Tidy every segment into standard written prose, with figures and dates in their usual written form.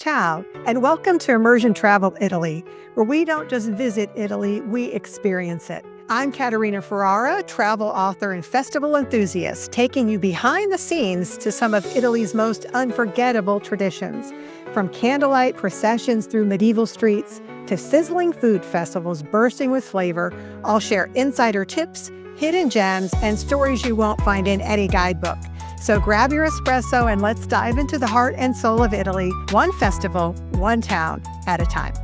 Ciao, and welcome to Immersion Travel Italy, where we don't just visit Italy, we experience it. I'm Caterina Ferrara, travel author and festival enthusiast, taking you behind the scenes to some of Italy's most unforgettable traditions. From candlelight processions through medieval streets to sizzling food festivals bursting with flavor, I'll share insider tips, hidden gems, and stories you won't find in any guidebook. So grab your espresso and let's dive into the heart and soul of Italy, one festival, one town at a time.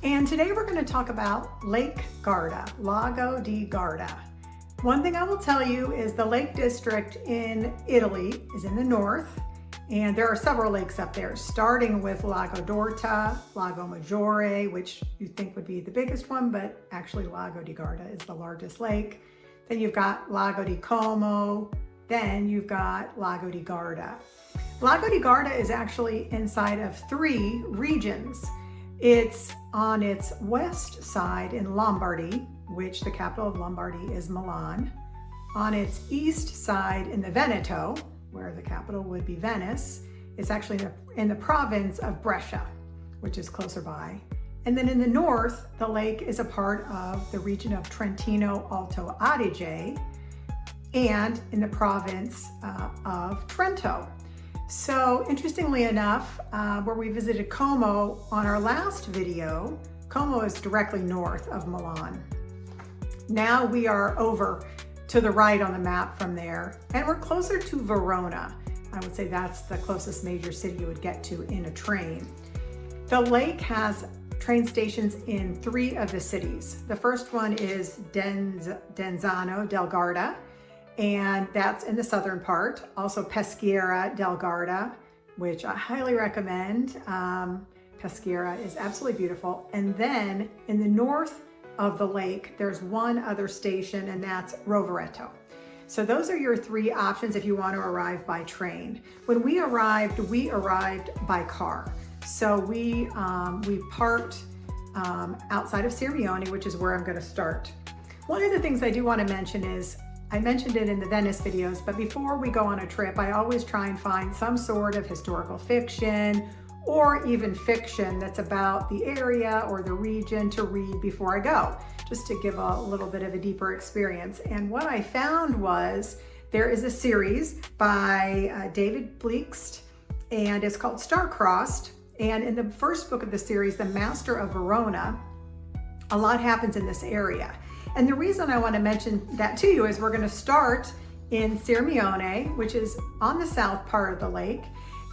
And today we're going to talk about Lake Garda, Lago di Garda. One thing I will tell you is the Lake District in Italy is in the north, and there are several lakes up there, starting with Lago d'Orta, Lago Maggiore, which you think would be the biggest one, but actually Lago di Garda is the largest lake. Then you've got Lago di Como. Then you've got Lago di Garda. Lago di Garda is actually inside of three regions. It's on its west side in Lombardy, which the capital of Lombardy is Milan. On its east side in the Veneto, where the capital would be Venice. It's actually in the province of Brescia, which is closer by. And then in the north, the lake is a part of the region of Trentino Alto Adige, and in the province of Trento. So interestingly enough, where we visited Como on our last video, Como is directly north of Milan. Now we are over to the right on the map from there, and we're closer to Verona. I would say that's the closest major city you would get to in a train. The lake has train stations in three of the cities. The first one is Desenzano del Garda, and that's in the southern part. Also Peschiera del Garda, which I highly recommend. Peschiera is absolutely beautiful. And then in the north of the lake, there's one other station, and that's Rovereto. So those are your three options if you want to arrive by train. When we arrived by car. So we parked outside of Sirmione, which is where I'm going to start. One of the things I do want to mention is, I mentioned it in the Venice videos, but before we go on a trip, I always try and find some sort of historical fiction or even fiction that's about the area or the region to read before I go, just to give a little bit of a deeper experience. And what I found was there is a series by David Bleekst, and it's called Star-Crossed. And in the first book of the series, The Master of Verona, a lot happens in this area. And the reason I want to mention that to you is we're going to start in Sirmione, which is on the south part of the lake.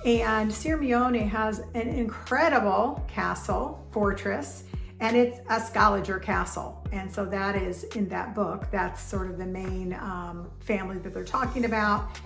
And Sirmione has an incredible castle, fortress, and it's a Scaliger castle. And so that is in that book. That's sort of the main family that they're talking about.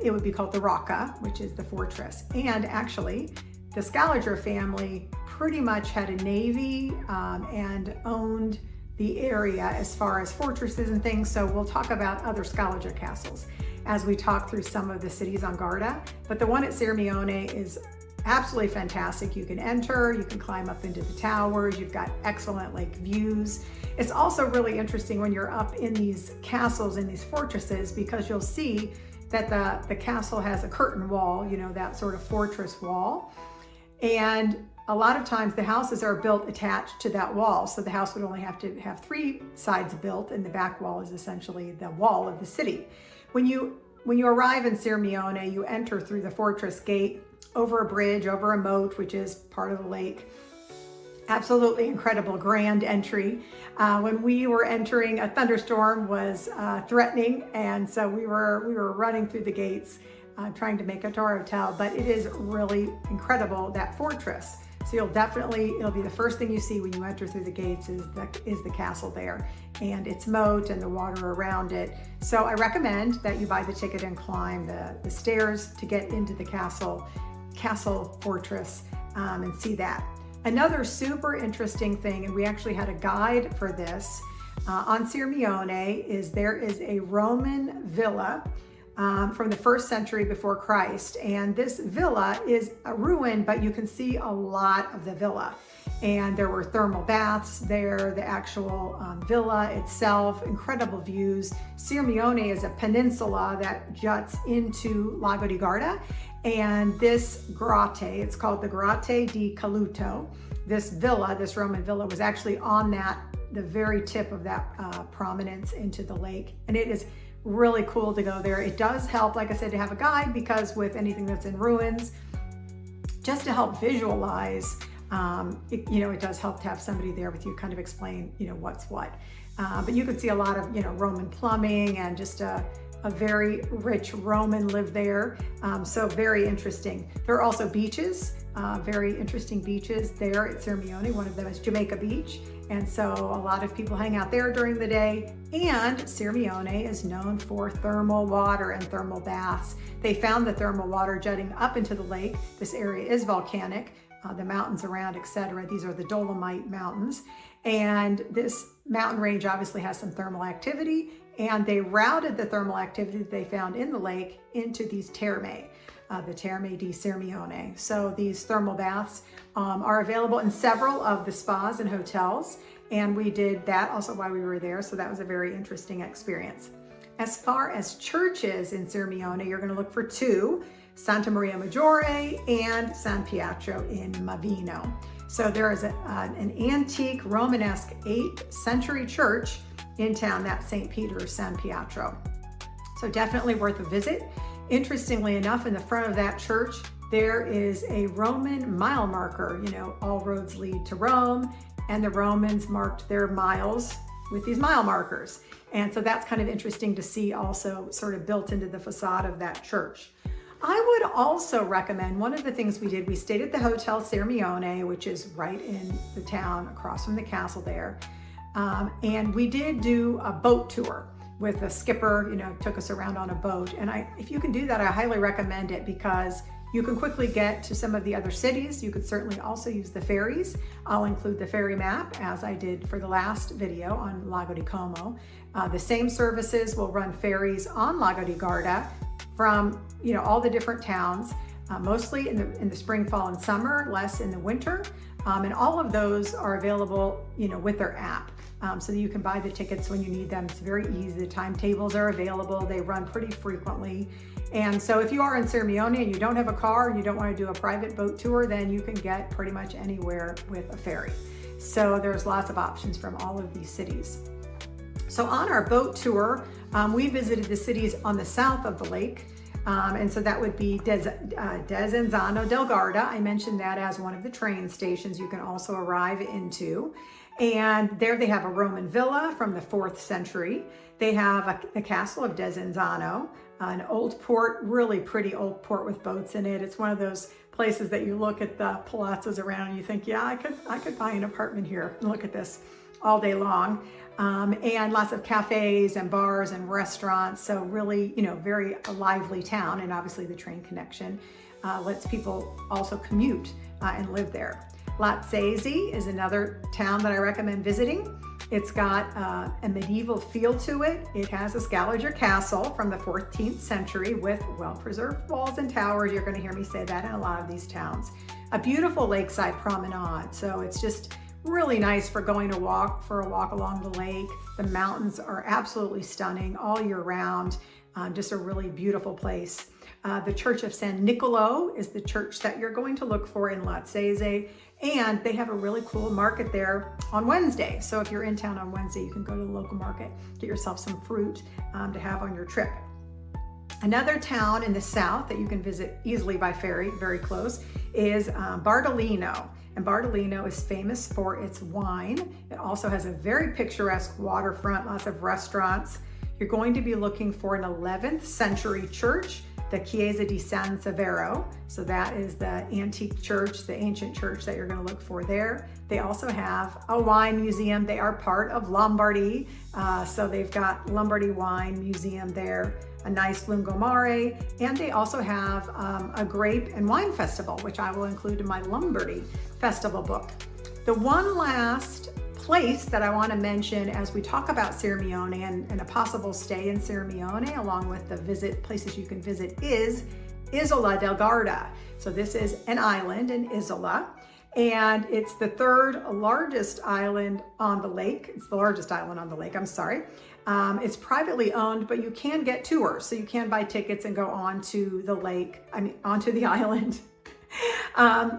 It would be called the Rocca, which is the fortress. And actually, the Scaliger family pretty much had a navy and owned the area as far as fortresses and things. So we'll talk about other Scaliger castles as we talk through some of the cities on Garda. But the one at Sirmione is absolutely fantastic. You can enter, you can climb up into the towers, you've got excellent lake views. It's also really interesting when you're up in these castles, in these fortresses, because you'll see that the castle has a curtain wall, you know, that sort of fortress wall. And a lot of times the houses are built attached to that wall. So the house would only have to have three sides built, and the back wall is essentially the wall of the city. When you arrive in Sirmione, you enter through the fortress gate, over a bridge, over a moat, which is part of the lake. Absolutely incredible, grand entry. When we were entering, a thunderstorm was threatening, and so we were running through the gates, trying to make it to our hotel. But it is really incredible, that fortress. So it'll be the first thing you see when you enter through the gates is the castle there, and its moat and the water around it. So I recommend that you buy the ticket and climb the stairs to get into the castle fortress and see that. Another super interesting thing, and we actually had a guide for this on Sirmione, is there is a Roman villa from the 1st century before Christ. And this villa is a ruin, but you can see a lot of the villa. And there were thermal baths there, the actual villa itself, incredible views. Sirmione is a peninsula that juts into Lago di Garda. And this grotto, it's called the Grotto di Caluto. This villa, this Roman villa, was actually on the very tip of that prominence into the lake. And it is really cool to go there. It does help, like I said, to have a guide, because with anything that's in ruins, just to help visualize, it does help to have somebody there with you, kind of explain, what's what. But you could see a lot of, Roman plumbing, and just a very rich Roman lived there. So very interesting. There are also beaches, very interesting beaches there at Sirmione. One of them is Jamaica Beach. And so a lot of people hang out there during the day. And Sirmione is known for thermal water and thermal baths. They found the thermal water jutting up into the lake. This area is volcanic. The mountains around, etc. These are the Dolomite Mountains. And this mountain range obviously has some thermal activity, and they routed the thermal activity that they found in the lake into these terme, the Terme di Sirmione. So these thermal baths are available in several of the spas and hotels, and we did that also while we were there, so that was a very interesting experience. As far as churches in Sirmione, you're going to look for two: Santa Maria Maggiore and San Pietro in Mavino. So there is an antique Romanesque 8th century church in town, that's St. Peter's San Pietro. So definitely worth a visit. Interestingly enough, in the front of that church, there is a Roman mile marker. All roads lead to Rome, and the Romans marked their miles with these mile markers. And so that's kind of interesting to see, also sort of built into the facade of that church. I would also recommend, one of the things we did, we stayed at the Hotel Sirmione, which is right in the town across from the castle there. And we did do a boat tour with a skipper, took us around on a boat. And if you can do that, I highly recommend it, because you can quickly get to some of the other cities. You could certainly also use the ferries. I'll include the ferry map, as I did for the last video on Lago di Como. The same services will run ferries on Lago di Garda from all the different towns, mostly in the spring, fall, and summer, less in the winter. And all of those are available, with their app. So that you can buy the tickets when you need them. It's very easy. The timetables are available. They run pretty frequently. And so if you are in Sirmione and you don't have a car and you don't want to do a private boat tour, then you can get pretty much anywhere with a ferry. So there's lots of options from all of these cities. So on our boat tour, we visited the cities on the south of the lake. And so that would be Desenzano del Garda. I mentioned that as one of the train stations you can also arrive into. And there they have a Roman villa from the 4th century. They have the castle of Desenzano, an old port, really pretty old port with boats in it. It's one of those places that you look at the palazzos around and you think, yeah, I could buy an apartment here and look at this all day long. And lots of cafes and bars and restaurants. So really, very lively town. And obviously the train connection lets people also commute and live there. Malcesine is another town that I recommend visiting. It's got a medieval feel to it. It has a Scaliger castle from the 14th century with well-preserved walls and towers. You're going to hear me say that in a lot of these towns. A beautiful lakeside promenade. So it's just really nice for going for a walk along the lake. The mountains are absolutely stunning all year round. Just a really beautiful place. The Church of San Nicolo is the church that you're going to look for in Malcesine, and they have a really cool market there on Wednesday. So if you're in town on Wednesday, you can go to the local market, get yourself some fruit to have on your trip. Another town in the south that you can visit easily by ferry, very close, is Bardolino. And Bardolino is famous for its wine. It also has a very picturesque waterfront, lots of restaurants. You're going to be looking for an 11th century church, the Chiesa di San Severo. So that is the antique church, the ancient church that you're going to look for there. They also have a wine museum. They are part of Lombardy. So they've got Lombardy Wine Museum there, a nice lungomare, and they also have a grape and wine festival, which I will include in my Lombardy Festival book. The one last place that I want to mention as we talk about Sirmione and a possible stay in Sirmione, along with the places you can visit, is Isola del Garda. So this is an island in Isola, and it's the third largest island on the lake. It's the largest island on the lake, I'm sorry. It's privately owned, but you can get tours. So you can buy tickets and go onto the lake, onto the island.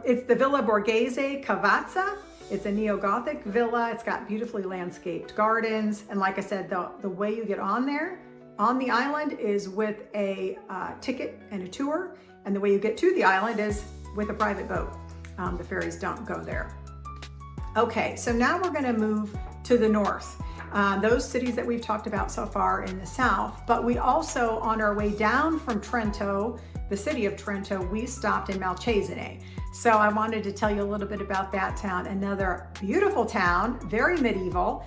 It's the Villa Borghese Cavazza. It's a neo-Gothic villa. It's got beautifully landscaped gardens. And like I said, the way you get on there, on the island, is with a ticket and a tour. And the way you get to the island is with a private boat. The ferries don't go there. Okay, so now we're gonna move to the north. Those cities that we've talked about so far in the south, but we also, on our way down from Trento, the city of Trento, we stopped in Malcesine. So I wanted to tell you a little bit about that town. Another beautiful town, very medieval,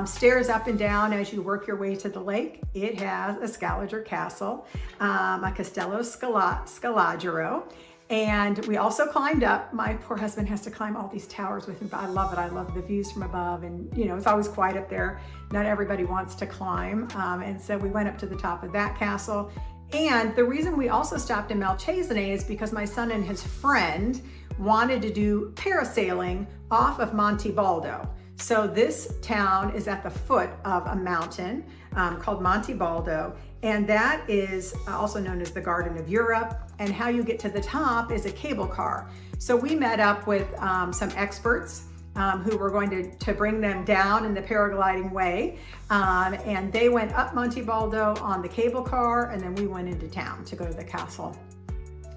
stairs up and down as you work your way to the lake. It has a Scaliger Castle, a Castello Scalagero. And we also climbed up. My poor husband has to climb all these towers with me, but I love it. I love the views from above, and it's always quiet up there. Not everybody wants to climb. And so we went up to the top of that castle. And the reason we also stopped in Malcesine is because my son and his friend wanted to do parasailing off of Monte Baldo. So this town is at the foot of a mountain called Monte Baldo, and that is also known as the Garden of Europe. And how you get to the top is a cable car. So we met up with some experts who were going to bring them down in the paragliding way. And they went up Monte Baldo on the cable car, and then we went into town to go to the castle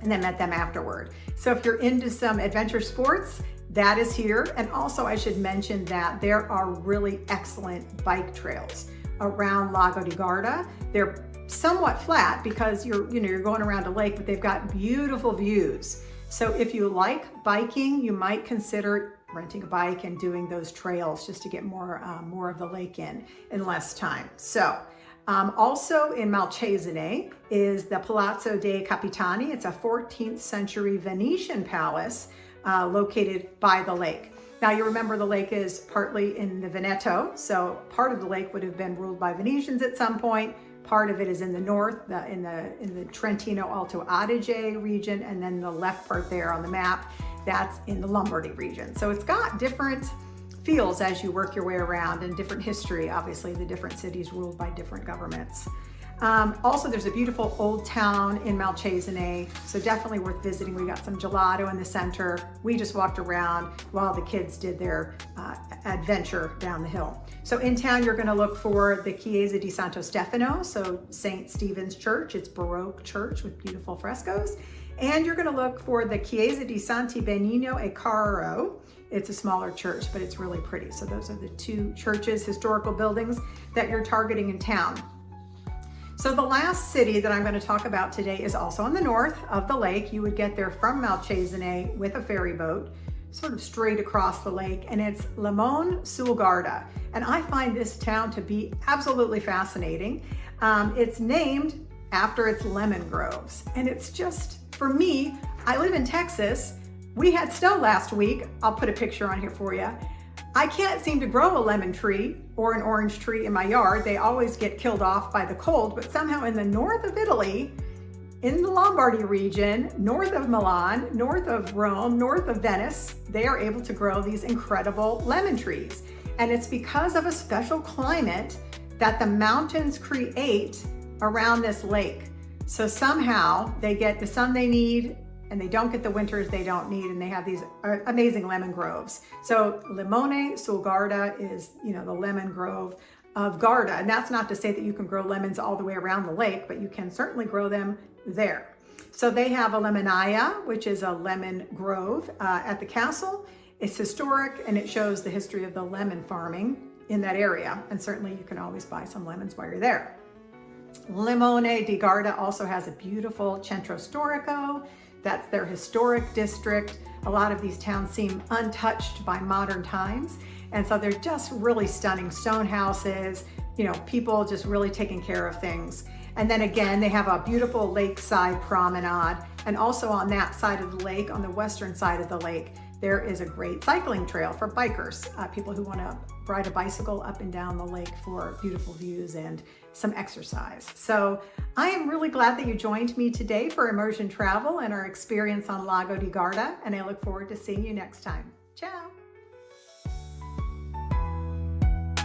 and then met them afterward. So if you're into some adventure sports, that is here. And also I should mention that there are really excellent bike trails around Lago di Garda. They're somewhat flat because you're going around a lake, but they've got beautiful views. So if you like biking, you might consider renting a bike and doing those trails just to get more of the lake in less time. So also in Malcesine is the Palazzo dei Capitani. It's a 14th century Venetian palace located by the lake. Now you remember the lake is partly in the Veneto, so part of the lake would have been ruled by Venetians at some point. Part of it is in the north, in the Trentino Alto Adige region, and then the left part there on the map, that's in the Lombardy region. So it's got different feels as you work your way around, and different history, obviously, the different cities ruled by different governments. Also, there's a beautiful old town in Malcesine, so definitely worth visiting. We got some gelato in the center. We just walked around while the kids did their adventure down the hill. So in town, you're gonna look for the Chiesa di Santo Stefano, so St. Stephen's Church. It's Baroque church with beautiful frescoes. And you're gonna look for the Chiesa di Santi Benigno e Caro. It's a smaller church, but it's really pretty. So those are the two churches, historical buildings that you're targeting in town. So the last city that I'm going to talk about today is also on the north of the lake. You would get there from Malcesine with a ferry boat, sort of straight across the lake, and it's Limone sul Garda. And I find this town to be absolutely fascinating. It's named after its lemon groves. And it's just, for me, I live in Texas. We had snow last week. I'll put a picture on here for you. I can't seem to grow a lemon tree or an orange tree in my yard. They always get killed off by the cold, but somehow in the north of Italy, in the Lombardy region, north of Milan, north of Rome, north of Venice, they are able to grow these incredible lemon trees. And it's because of a special climate that the mountains create around this lake. So somehow they get the sun they need, and they don't get the winters they don't need, and they have these amazing lemon groves. So Limone sul Garda is, the lemon grove of Garda. And that's not to say that you can grow lemons all the way around the lake, but you can certainly grow them there. So they have a lemonaia, which is a lemon grove at the castle. It's historic, and it shows the history of the lemon farming in that area. And certainly you can always buy some lemons while you're there. Limone di Garda also has a beautiful centro storico. That's their historic district. A lot of these towns seem untouched by modern times. And so they're just really stunning stone houses, people just really taking care of things. And then again, they have a beautiful lakeside promenade. And also on that side of the lake, on the western side of the lake, there is a great cycling trail for bikers, people who want to ride a bicycle up and down the lake for beautiful views and some exercise. So I am really glad that you joined me today for Immersion Travel and our experience on Lago di Garda, and I look forward to seeing you next time. Ciao.